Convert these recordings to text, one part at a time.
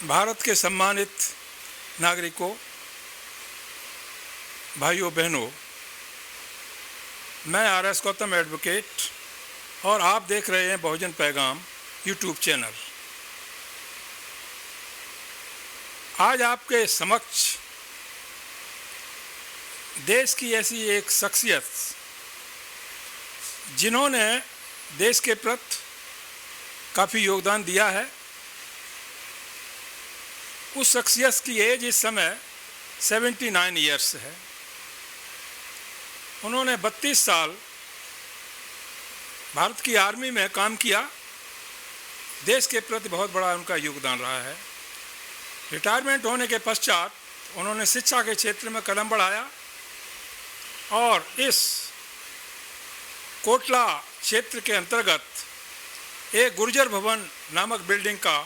भारत के सम्मानित नागरिकों, भाइयों बहनों, मैं आर.एस. गौतम एडवोकेट और आप देख रहे हैं बहुजन पैगाम यूट्यूब चैनल। आज आपके समक्ष देश की ऐसी एक शख्सियत जिन्होंने देश के प्रति काफ़ी योगदान दिया है, उस शख्सियत की एज इस समय 79 ईयर्स है। उन्होंने 32 साल भारत की आर्मी में काम किया। देश के प्रति बहुत बड़ा उनका योगदान रहा है। रिटायरमेंट होने के पश्चात उन्होंने शिक्षा के क्षेत्र में कदम बढ़ाया और इस कोटला क्षेत्र के अंतर्गत एक गुर्जर भवन नामक बिल्डिंग का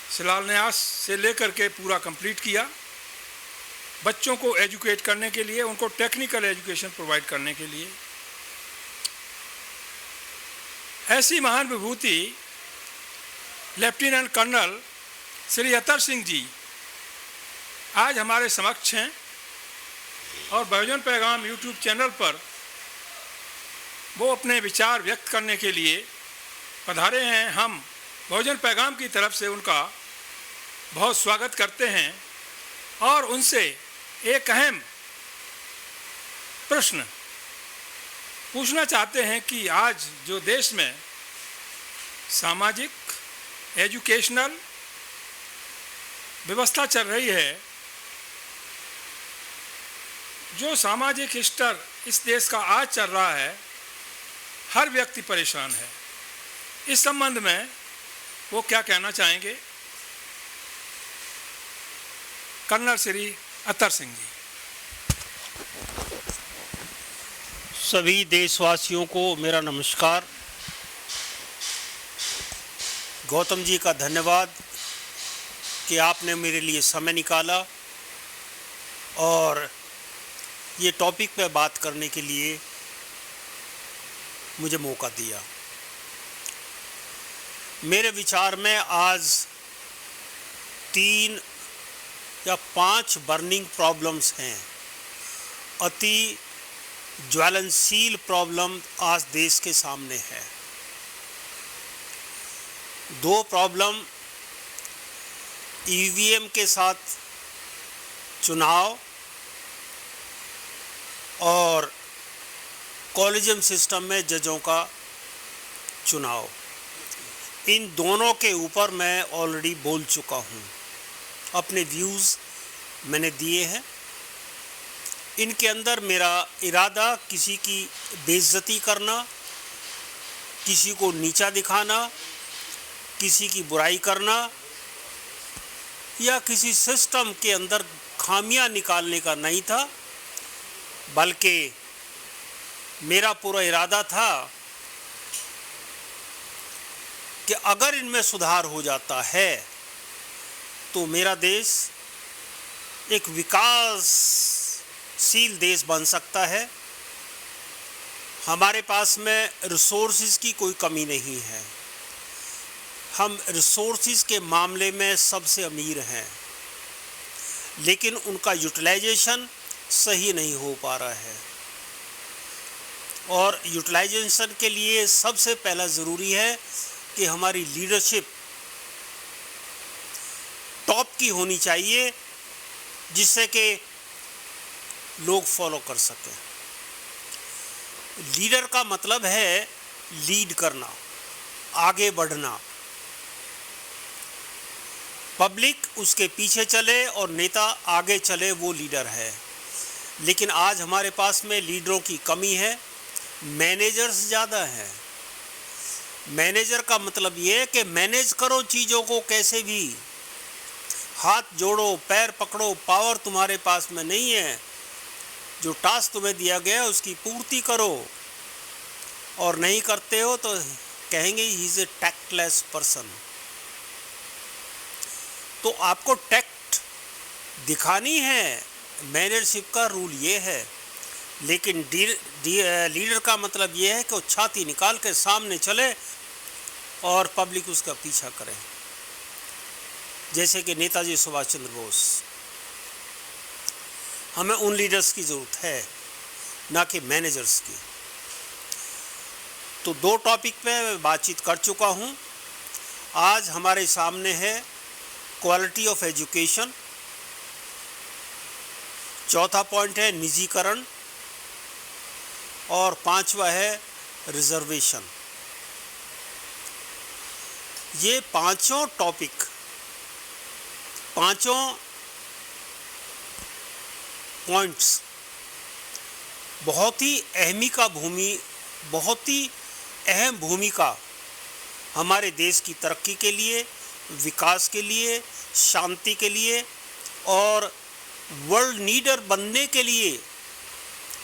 शिलान्यास से लेकर के पूरा कंप्लीट किया। बच्चों को एजुकेट करने के लिए, उनको टेक्निकल एजुकेशन प्रोवाइड करने के लिए। ऐसी महान विभूति लेफ्टिनेंट कर्नल श्री अतर सिंह जी आज हमारे समक्ष हैं और बहुजन पैगाम यूट्यूब चैनल पर वो अपने विचार व्यक्त करने के लिए पधारे हैं। हम बहुजन पैगाम की तरफ से उनका बहुत स्वागत करते हैं और उनसे एक अहम प्रश्न पूछना चाहते हैं कि आज जो देश में सामाजिक एजुकेशनल व्यवस्था चल रही है, जो सामाजिक स्तर इस देश का आज चल रहा है, हर व्यक्ति परेशान है। इस संबंध में वो क्या कहना चाहेंगे? कर्नल श्री अतर सिंह जी। सभी देशवासियों को मेरा नमस्कार। गौतम जी का धन्यवाद कि आपने मेरे लिए समय निकाला और ये टॉपिक पे बात करने के लिए मुझे मौका दिया। मेरे विचार में आज 3 या 5 बर्निंग प्रॉब्लम्स हैं। अति ज्वलनशील प्रॉब्लम आज देश के सामने है। 2 प्रॉब्लम ईवीएम के साथ चुनाव और कॉलेजियम सिस्टम में जजों का चुनाव। इन दोनों के ऊपर मैं ऑलरेडी बोल चुका हूँ। अपने व्यूज़ मैंने दिए हैं। इनके अंदर मेरा इरादा किसी की बेइज्जती करना, किसी को नीचा दिखाना, किसी की बुराई करना या किसी सिस्टम के अंदर खामियां निकालने का नहीं था, बल्कि मेरा पूरा इरादा था कि अगर इनमें सुधार हो जाता है तो मेरा देश एक विकासशील देश बन सकता है। हमारे पास में रिसोर्सेज की कोई कमी नहीं है। हम रिसोर्सेज के मामले में सबसे अमीर हैं, लेकिन उनका यूटिलाइजेशन सही नहीं हो पा रहा है। और यूटिलाइजेशन के लिए सबसे पहला ज़रूरी है कि हमारी लीडरशिप टॉप की होनी चाहिए, जिससे कि लोग फॉलो कर सकें। लीडर का मतलब है लीड करना, आगे बढ़ना। पब्लिक उसके पीछे चले और नेता आगे चले, वो लीडर है। लेकिन आज हमारे पास में लीडरों की कमी है, मैनेजर्स ज़्यादा हैं। मैनेजर का मतलब ये है कि मैनेज करो चीज़ों को, कैसे भी हाथ जोड़ो, पैर पकड़ो, पावर तुम्हारे पास में नहीं है। जो टास्क तुम्हें दिया गया है उसकी पूर्ति करो, और नहीं करते हो तो कहेंगे ही इज़ ए टैक्टलेस पर्सन। तो आपको टैक्ट दिखानी है, मैनेजरशिप का रूल ये है। लेकिन लीडर का मतलब ये है कि वो छाती निकाल के सामने चले और पब्लिक उसका पीछा करे। जैसे कि नेताजी सुभाष चंद्र बोस। हमें उन लीडर्स की ज़रूरत है, ना कि मैनेजर्स की। तो 2 टॉपिक पे मैं बातचीत कर चुका हूँ। आज हमारे सामने है क्वालिटी ऑफ एजुकेशन, चौथा पॉइंट है निजीकरण, और 5वां है रिजर्वेशन। ये पांचों टॉपिक, पांचों पॉइंट्स बहुत ही अहम भूमिका हमारे देश की तरक्की के लिए, विकास के लिए, शांति के लिए और वर्ल्ड लीडर बनने के लिए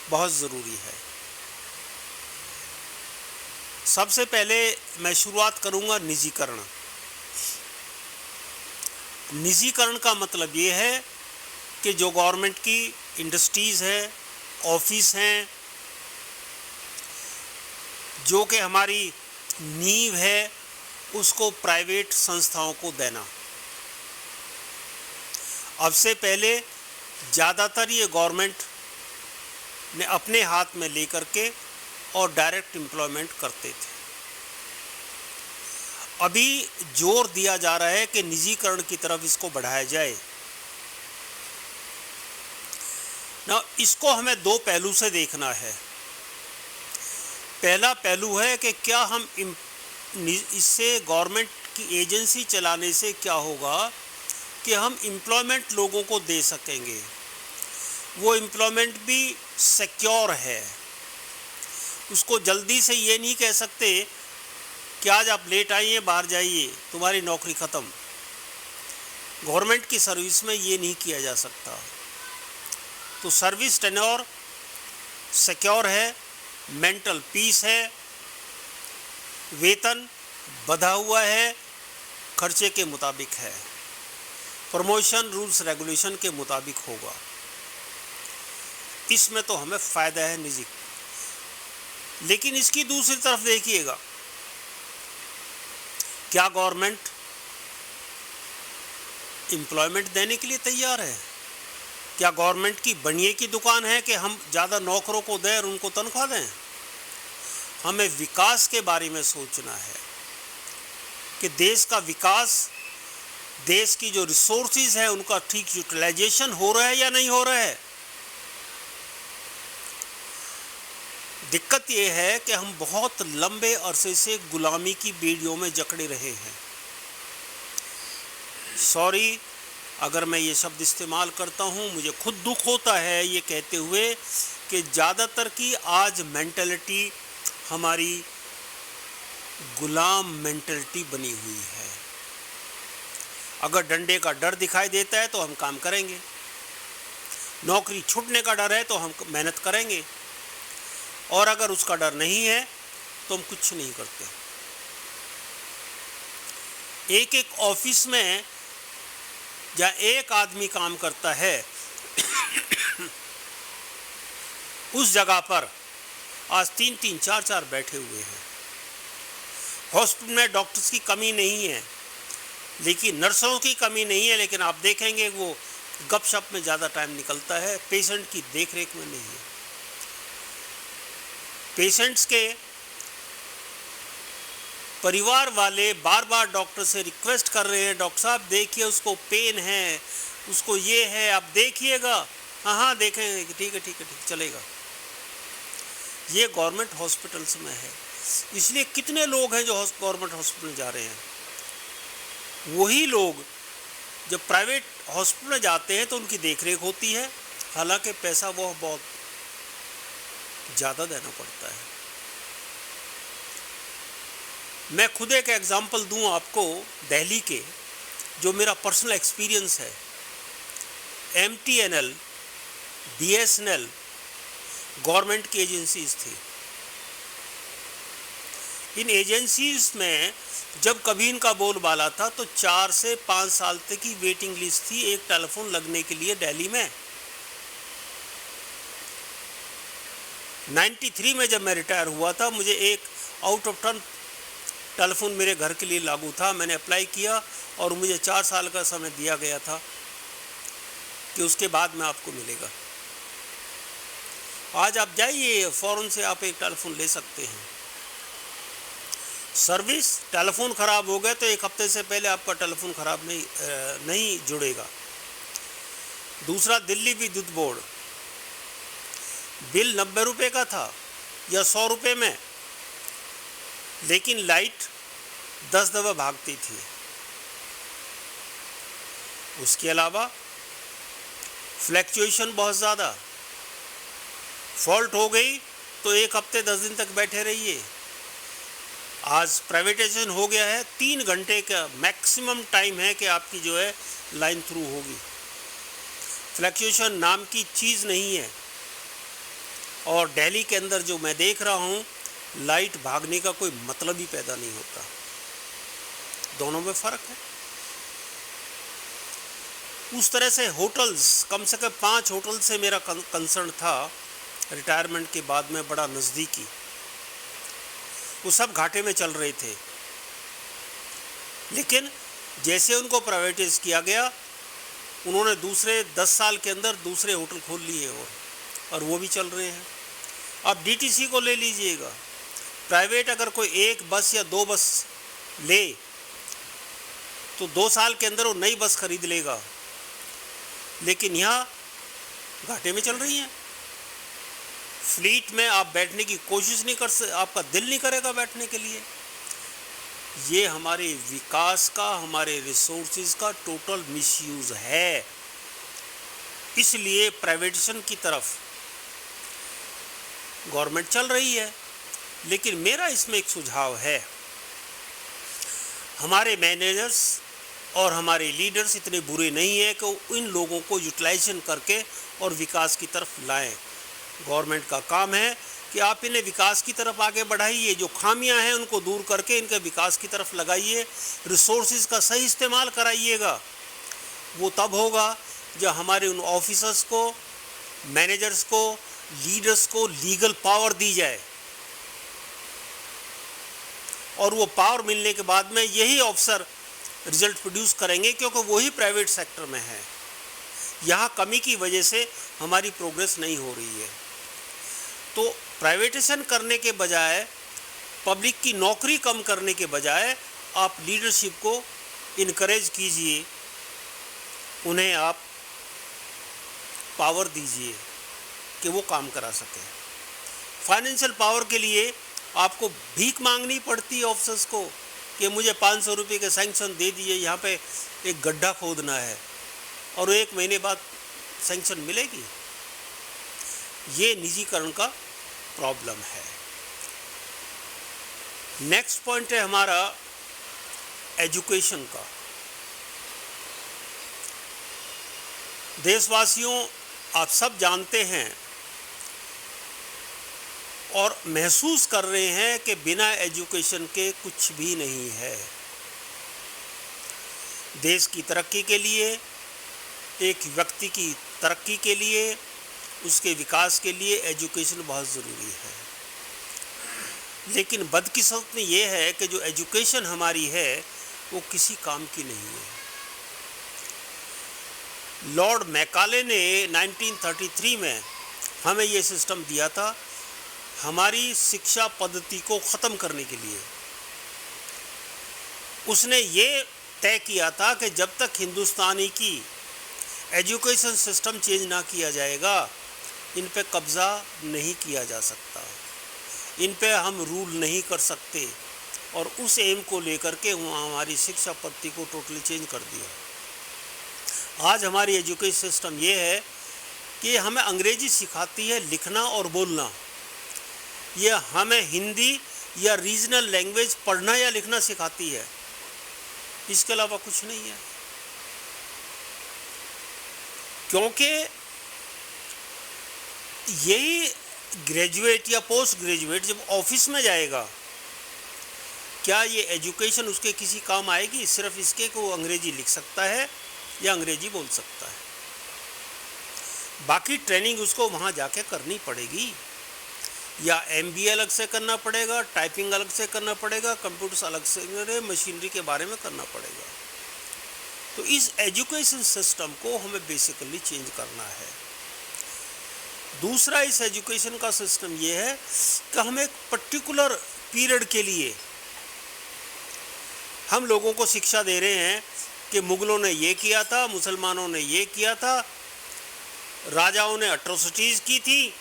बहुत ज़रूरी है। सबसे पहले मैं शुरुआत करूंगा निजीकरण। निजीकरण का मतलब ये है कि जो गवर्नमेंट की इंडस्ट्रीज़ है, ऑफिस हैं, जो कि हमारी नींव है, उसको प्राइवेट संस्थाओं को देना। अब से पहले ज़्यादातर ये गवर्नमेंट ने अपने हाथ में लेकर के और डायरेक्ट एम्प्लॉयमेंट करते थे। अभी जोर दिया जा रहा है कि निजीकरण की तरफ इसको बढ़ाया जाए। ना, इसको हमें 2 पहलू से देखना है। पहला पहलू है कि क्या हम इससे गवर्नमेंट की एजेंसी चलाने से क्या होगा कि हम एम्प्लॉयमेंट लोगों को दे सकेंगे। वो एम्प्लॉयमेंट भी सिक्योर है। उसको जल्दी से ये नहीं कह सकते कि आज आप लेट आइए, बाहर जाइए, तुम्हारी नौकरी ख़त्म। गवर्नमेंट की सर्विस में ये नहीं किया जा सकता। तो सर्विस टेन्योर सिक्योर है, मेंटल पीस है, वेतन बधा हुआ है, खर्चे के मुताबिक है, प्रमोशन रूल्स रेगुलेशन के मुताबिक होगा। इसमें तो हमें फ़ायदा है निजी। लेकिन इसकी दूसरी तरफ देखिएगा, क्या गवर्नमेंट एम्प्लॉयमेंट देने के लिए तैयार है? क्या गवर्नमेंट की बनिए की दुकान है कि हम ज़्यादा नौकरों को दें और उनको तनख्वाह दें? हमें विकास के बारे में सोचना है कि देश का विकास, देश की जो रिसोर्सेज है उनका ठीक यूटिलाइजेशन हो रहा है या नहीं हो रहा है। दिक्कत ये है कि हम बहुत लंबे अरसे से गुलामी की बेड़ियों में जकड़े रहे हैं। सॉरी अगर मैं ये शब्द इस्तेमाल करता हूँ, मुझे खुद दुख होता है ये कहते हुए कि ज़्यादातर की आज मेंटलिटी हमारी गुलाम मेंटलिटी बनी हुई है। अगर डंडे का डर दिखाई देता है तो हम काम करेंगे, नौकरी छूटने का डर है तो हम मेहनत करेंगे, और अगर उसका डर नहीं है तो हम कुछ नहीं करते। एक एक ऑफिस में जहाँ एक आदमी काम करता है उस जगह पर आज 3-3, 4-4 बैठे हुए हैं। हॉस्पिटल में डॉक्टर्स की कमी नहीं है, लेकिन नर्सों की कमी नहीं है, लेकिन आप देखेंगे वो गपशप में ज़्यादा टाइम निकलता है, पेशेंट की देखरेख में नहीं है। पेशेंट्स के परिवार वाले बार बार डॉक्टर से रिक्वेस्ट कर रहे हैं, डॉक्टर साहब देखिए उसको पेन है, उसको ये है, आप देखिएगा। हाँ देखेंगे, ठीक है चलेगा। ये गवर्नमेंट हॉस्पिटल्स में है। इसलिए कितने लोग हैं जो गवर्नमेंट हॉस्पिटल जा रहे हैं। वही लोग जब प्राइवेट हॉस्पिटल में जाते हैं तो उनकी देखरेख होती है, हालांकि पैसा वो बहुत ज़्यादा देना पड़ता है। मैं खुद एक एग्जांपल दूं आपको दिल्ली के, जो मेरा पर्सनल एक्सपीरियंस है। MTNL, BSNL गवर्नमेंट की एजेंसीज थी। इन एजेंसीज में जब कभी इनका बोलबाला था तो 4 से 5 साल तक की वेटिंग लिस्ट थी एक टेलीफोन लगने के लिए दिल्ली में। 93 में जब मैं रिटायर हुआ था, मुझे एक आउट ऑफ टर्न टेलीफोन मेरे घर के लिए लागू था। मैंने अप्लाई किया और मुझे 4 साल का समय दिया गया था कि उसके बाद में आपको मिलेगा। आज आप जाइए, फ़ौरन से आप एक टेलीफोन ले सकते हैं। सर्विस, टेलीफोन ख़राब हो गया तो 1 हफ्ते से पहले आपका टेलीफोन ख़राब नहीं जुड़ेगा। दूसरा, दिल्ली विद्युत बोर्ड, बिल 90 रुपये का था या 100 रुपये में, लेकिन लाइट 10 दफ़ा भागती थी। उसके अलावा फ्लैक्चुएशन बहुत ज़्यादा, फॉल्ट हो गई तो 1 हफ्ते 10 दिन तक बैठे रहिए। आज प्राइवेटाइजेशन हो गया है, 3 घंटे का मैक्सिमम टाइम है कि आपकी जो है लाइन थ्रू होगी। फ्लैक्चुएशन नाम की चीज़ नहीं है। और दिल्ली के अंदर जो मैं देख रहा हूँ, लाइट भागने का कोई मतलब ही पैदा नहीं होता। दोनों में फ़र्क है। उस तरह से होटल्स, कम से कम 5 होटल से मेरा कंसर्न था रिटायरमेंट के बाद में, बड़ा नज़दीकी। वो सब घाटे में चल रहे थे, लेकिन जैसे उनको प्राइवेटाइज किया गया, उन्होंने दूसरे 10 साल के अंदर दूसरे होटल खोल लिए और वो भी चल रहे हैं। अब डीटीसी को ले लीजिएगा, प्राइवेट अगर कोई 1 बस या 2 बस ले तो 2 साल के अंदर वो नई बस खरीद लेगा, लेकिन यहाँ घाटे में चल रही हैं। फ्लीट में आप बैठने की कोशिश नहीं कर सकते, आपका दिल नहीं करेगा बैठने के लिए। ये हमारे विकास का, हमारे रिसोर्सेज का टोटल मिसयूज़ है। इसलिए प्राइवेटाइजेशन की तरफ गवर्नमेंट चल रही है। लेकिन मेरा इसमें एक सुझाव है, हमारे मैनेजर्स और हमारे लीडर्स इतने बुरे नहीं हैं कि वो इन लोगों को यूटिलाइजेशन करके और विकास की तरफ लाएं। गवर्नमेंट का काम है कि आप इन्हें विकास की तरफ आगे बढ़ाइए, जो खामियां हैं उनको दूर करके इनके विकास की तरफ लगाइए, रिसोर्सेज का सही इस्तेमाल कराइएगा। वो तब होगा जब हमारे उन ऑफिसर्स को, मैनेजर्स को, लीडर्स को लीगल पावर दी जाए, और वो पावर मिलने के बाद में यही ऑफिसर रिजल्ट प्रोड्यूस करेंगे, क्योंकि वही प्राइवेट सेक्टर में है। यहाँ कमी की वजह से हमारी प्रोग्रेस नहीं हो रही है। तो प्राइवेटाइजेशन करने के बजाय, पब्लिक की नौकरी कम करने के बजाय, आप लीडरशिप को इनकरेज कीजिए, उन्हें आप पावर दीजिए कि वो काम करा सकें। फाइनेंशियल पावर के लिए आपको भीख मांगनी पड़ती है ऑफिसर्स को कि मुझे 500 रुपये के सैंक्शन दे दिए, यहाँ पे एक गड्ढा खोदना है, और 1 महीने बाद सैंक्शन मिलेगी। ये निजीकरण का प्रॉब्लम है। नेक्स्ट पॉइंट है हमारा एजुकेशन का। देशवासियों, आप सब जानते हैं और महसूस कर रहे हैं कि बिना एजुकेशन के कुछ भी नहीं है। देश की तरक्की के लिए, एक व्यक्ति की तरक्की के लिए, उसके विकास के लिए एजुकेशन बहुत ज़रूरी है। लेकिन बदकिस्मती ये है कि जो एजुकेशन हमारी है वो किसी काम की नहीं है। लॉर्ड मैकाले ने 1933 में हमें ये सिस्टम दिया था हमारी शिक्षा पद्धति को ख़त्म करने के लिए। उसने ये तय किया था कि जब तक हिंदुस्तानी की एजुकेशन सिस्टम चेंज ना किया जाएगा, इन पे कब्ज़ा नहीं किया जा सकता, इन पे हम रूल नहीं कर सकते। और उस एम को लेकर के हमारी शिक्षा पद्धति को टोटली चेंज कर दिया। आज हमारी एजुकेशन सिस्टम ये है कि हमें अंग्रेजी सिखाती है लिखना और बोलना, ये हमें हिंदी या रीजनल लैंग्वेज पढ़ना या लिखना सिखाती है, इसके अलावा कुछ नहीं है। क्योंकि यही ग्रेजुएट या पोस्ट ग्रेजुएट जब ऑफिस में जाएगा, क्या ये एजुकेशन उसके किसी काम आएगी? सिर्फ इसके कि वो अंग्रेजी लिख सकता है या अंग्रेजी बोल सकता है। बाकी ट्रेनिंग उसको वहाँ जाके करनी पड़ेगी। या MBA अलग से करना पड़ेगा, टाइपिंग अलग से करना पड़ेगा, कंप्यूटर्स अलग से, मशीनरी के बारे में करना पड़ेगा। तो इस एजुकेशन सिस्टम को हमें बेसिकली चेंज करना है। दूसरा इस एजुकेशन का सिस्टम ये है कि हम एक पर्टिकुलर पीरियड के लिए हम लोगों को शिक्षा दे रहे हैं कि मुगलों ने ये किया था, मुसलमानों ने ये किया था, राजाओं ने अट्रोसिटीज की थी।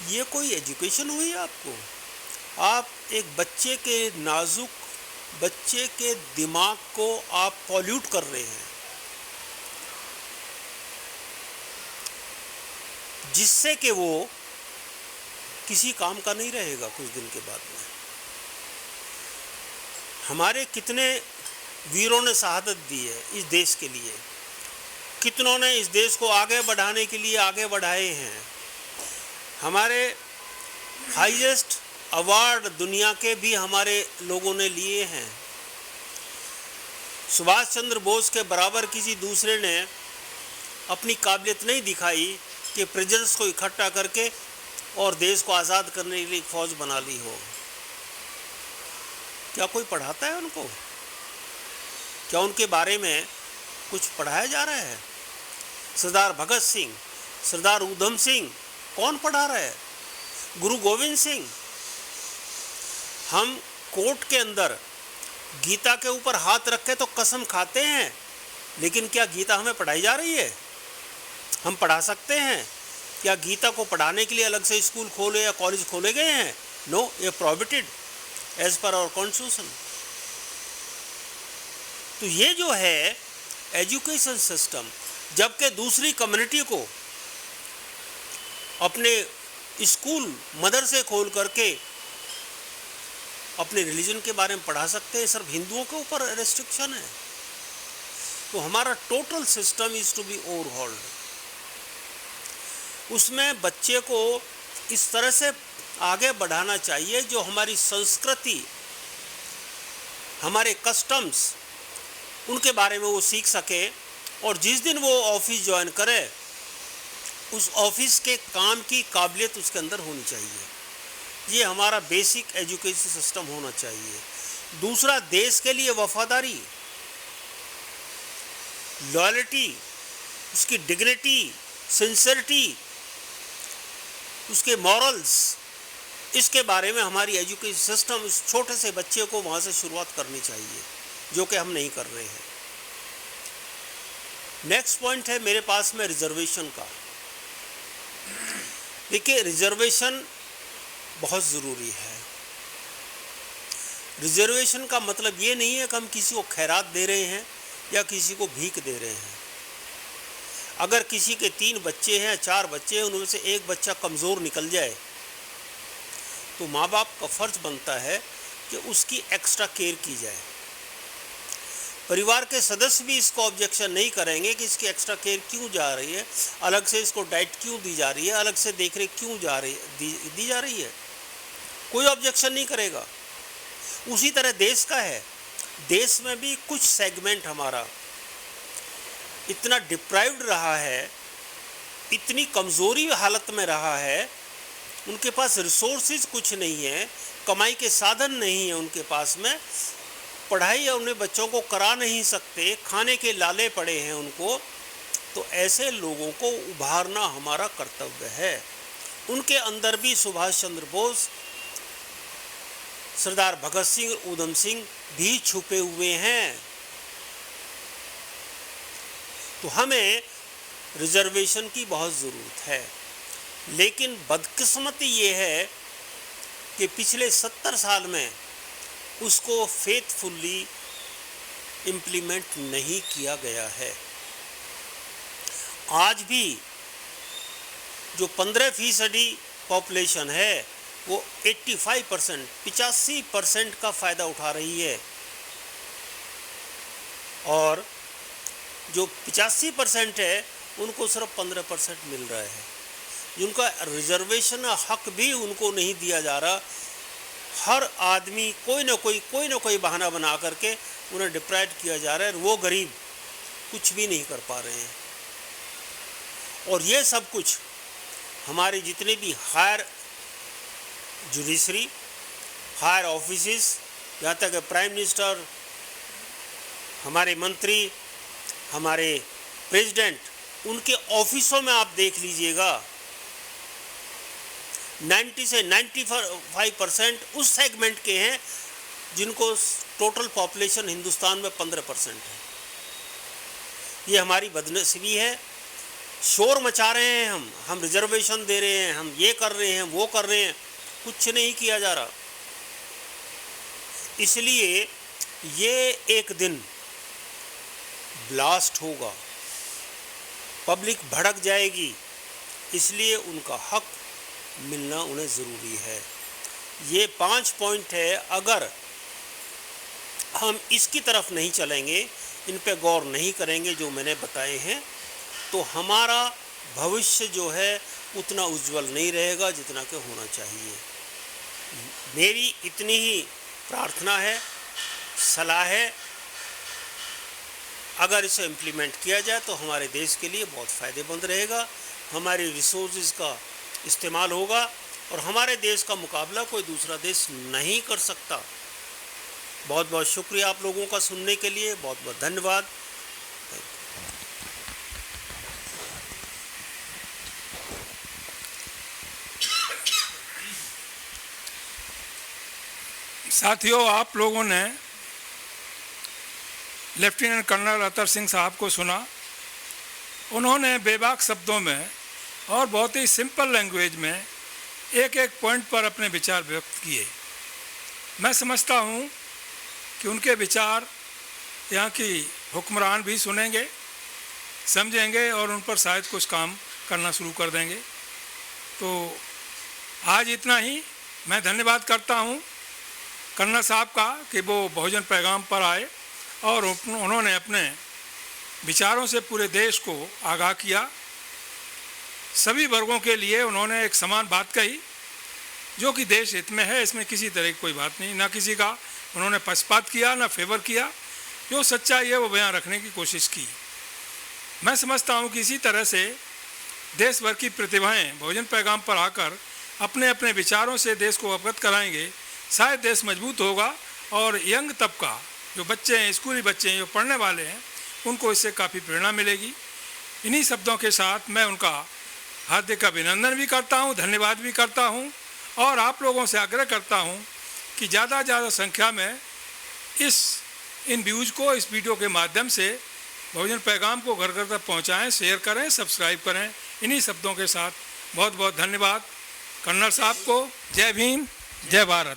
ये कोई एजुकेशन हुई आपको? आप एक बच्चे के नाजुक बच्चे के दिमाग को आप पॉल्यूट कर रहे हैं, जिससे कि वो किसी काम का नहीं रहेगा कुछ दिन के बाद में। हमारे कितने वीरों ने शहादत दी है इस देश के लिए, कितनों ने इस देश को आगे बढ़ाने के लिए आगे बढ़ाए हैं। हमारे हाईएस्ट अवार्ड दुनिया के भी हमारे लोगों ने लिए हैं। सुभाष चंद्र बोस के बराबर किसी दूसरे ने अपनी काबिलियत नहीं दिखाई कि प्रिजनर्स को इकट्ठा करके और देश को आज़ाद करने के लिए फौज बना ली हो। क्या कोई पढ़ाता है उनको? क्या उनके बारे में कुछ पढ़ाया जा रहा है? सरदार भगत सिंह, सरदार उधम सिंह, कौन पढ़ा रहा है? गुरु गोविंद सिंह। हम कोर्ट के अंदर गीता के ऊपर हाथ रखे तो कसम खाते हैं, लेकिन क्या गीता हमें पढ़ाई जा रही है? हम पढ़ा सकते हैं? क्या गीता को पढ़ाने के लिए अलग से स्कूल खोले या कॉलेज खोले गए हैं? नो, ये prohibited as per our constitution. तो ये जो है एजुकेशन सिस्टम, जबकि दूसरी कम्युनिटी को अपने स्कूल मदरसे खोल करके अपने रिलीजन के बारे में पढ़ा सकते हैं, सिर्फ हिंदुओं के ऊपर रेस्ट्रिक्शन है। तो हमारा total system is to be overhauled. उसमें बच्चे को इस तरह से आगे बढ़ाना चाहिए जो हमारी संस्कृति, हमारे कस्टम्स, उनके बारे में वो सीख सके, और जिस दिन वो ऑफिस ज्वाइन करे उस ऑफिस के काम की काबिलियत उसके अंदर होनी चाहिए। ये हमारा बेसिक एजुकेशन सिस्टम होना चाहिए। दूसरा, देश के लिए वफादारी, लॉयल्टी, उसकी डिग्निटी, सिंसियरिटी, उसके मॉरल्स, इसके बारे में हमारी एजुकेशन सिस्टम उस छोटे से बच्चे को वहाँ से शुरुआत करनी चाहिए, जो कि हम नहीं कर रहे हैं। नेक्स्ट पॉइंट है मेरे पास में रिजर्वेशन का। देखिए, रिजर्वेशन बहुत ज़रूरी है। रिजर्वेशन का मतलब ये नहीं है कि हम किसी को खैरात दे रहे हैं या किसी को भीख दे रहे हैं। अगर किसी के 3 बच्चे हैं, 4 बच्चे हैं, उनमें से एक बच्चा कमज़ोर निकल जाए तो माँ बाप का फ़र्ज़ बनता है कि उसकी एक्स्ट्रा केयर की जाए। परिवार के सदस्य भी इसको ऑब्जेक्शन नहीं करेंगे कि इसकी एक्स्ट्रा केयर क्यों जा रही है, अलग से इसको डाइट क्यों दी जा रही है, अलग से देखरेख क्यों दी जा रही है। कोई ऑब्जेक्शन नहीं करेगा। उसी तरह देश का है। देश में भी कुछ सेगमेंट हमारा इतना डिप्राइव्ड रहा है, इतनी कमज़ोरी हालत में रहा है, उनके पास रिसोर्सेज कुछ नहीं है, कमाई के साधन नहीं है उनके पास में, पढ़ाई अपने बच्चों को करा नहीं सकते, खाने के लाले पड़े हैं उनको। तो ऐसे लोगों को उभारना हमारा कर्तव्य है। उनके अंदर भी सुभाष चंद्र बोस, सरदार भगत सिंह, उधम सिंह भी छुपे हुए हैं। तो हमें रिजर्वेशन की बहुत ज़रूरत है। लेकिन बदकिस्मती ये है कि पिछले 70 साल में उसको फेथफुली इम्प्लीमेंट नहीं किया गया है। आज भी जो 15% पॉपुलेशन है वो 85% का फ़ायदा उठा रही है, और जो 85% है उनको सिर्फ 15% मिल रहा है। जिनका रिजर्वेशन हक भी उनको नहीं दिया जा रहा। हर आदमी कोई ना कोई बहाना बना करके उन्हें डिप्राइव किया जा रहा है। वो गरीब कुछ भी नहीं कर पा रहे हैं। और ये सब कुछ हमारे जितने भी हायर जुडिशरी, हायर ऑफिसेस, यहाँ तक कि प्राइम मिनिस्टर, हमारे मंत्री, हमारे प्रेसिडेंट, उनके ऑफिसों में आप देख लीजिएगा 90 से 95% उस सेगमेंट के हैं जिनको टोटल पॉपुलेशन हिंदुस्तान में 15% है। ये हमारी बदनसीबी है। शोर मचा रहे हैं हम रिजर्वेशन दे रहे हैं, हम ये कर रहे हैं, वो कर रहे हैं, कुछ नहीं किया जा रहा। इसलिए ये एक दिन ब्लास्ट होगा, पब्लिक भड़क जाएगी, इसलिए उनका हक मिलना उन्हें ज़रूरी है। ये 5 पॉइंट है, अगर हम इसकी तरफ नहीं चलेंगे, इन पे गौर नहीं करेंगे जो मैंने बताए हैं, तो हमारा भविष्य जो है उतना उज्जवल नहीं रहेगा जितना कि होना चाहिए। मेरी इतनी ही प्रार्थना है, सलाह है, अगर इसे इम्प्लीमेंट किया जाए तो हमारे देश के लिए बहुत फ़ायदेमंद रहेगा, हमारी रिसोर्सेज का इस्तेमाल होगा और हमारे देश का मुकाबला कोई दूसरा देश नहीं कर सकता। बहुत बहुत शुक्रिया आप लोगों का सुनने के लिए, बहुत बहुत धन्यवाद। साथियों, आप लोगों ने लेफ्टिनेंट कर्नल अतर सिंह साहब को सुना। उन्होंने बेबाक शब्दों में और बहुत ही सिंपल लैंग्वेज में एक एक पॉइंट पर अपने विचार व्यक्त किए। मैं समझता हूँ कि उनके विचार यहाँ की हुक्मरान भी सुनेंगे, समझेंगे और उन पर शायद कुछ काम करना शुरू कर देंगे। तो आज इतना ही। मैं धन्यवाद करता हूँ कर्नल साहब का कि वो बहुजन पैगाम पर आए और उन्होंने अपने विचारों से पूरे देश को आगाह किया। सभी वर्गों के लिए उन्होंने एक समान बात कही जो कि देश हित में है, इसमें किसी तरह की कोई बात नहीं, ना किसी का उन्होंने पक्षपात किया, ना फेवर किया। जो सच्चाई है वो बयां रखने की कोशिश की। मैं समझता हूँ कि इसी तरह से देश भर की प्रतिभाएं बहुजन पैगाम पर आकर अपने अपने विचारों से देश को अवगत कराएंगे, शायद देश मजबूत होगा और यंग तबका जो बच्चे हैं, स्कूली बच्चे हैं, जो पढ़ने वाले हैं, उनको इससे काफ़ी प्रेरणा मिलेगी। इन्हीं शब्दों के साथ मैं उनका हार्दिक अभिनंदन भी करता हूं, धन्यवाद भी करता हूं और आप लोगों से आग्रह करता हूं कि ज़्यादा ज़्यादा संख्या में इन व्यूज़ को, इस वीडियो के माध्यम से बहुजन पैगाम को घर घर तक पहुँचाएँ, शेयर करें, सब्सक्राइब करें। इन्हीं शब्दों के साथ बहुत बहुत धन्यवाद कर्नल साहब को। जय भीम, जय भारत।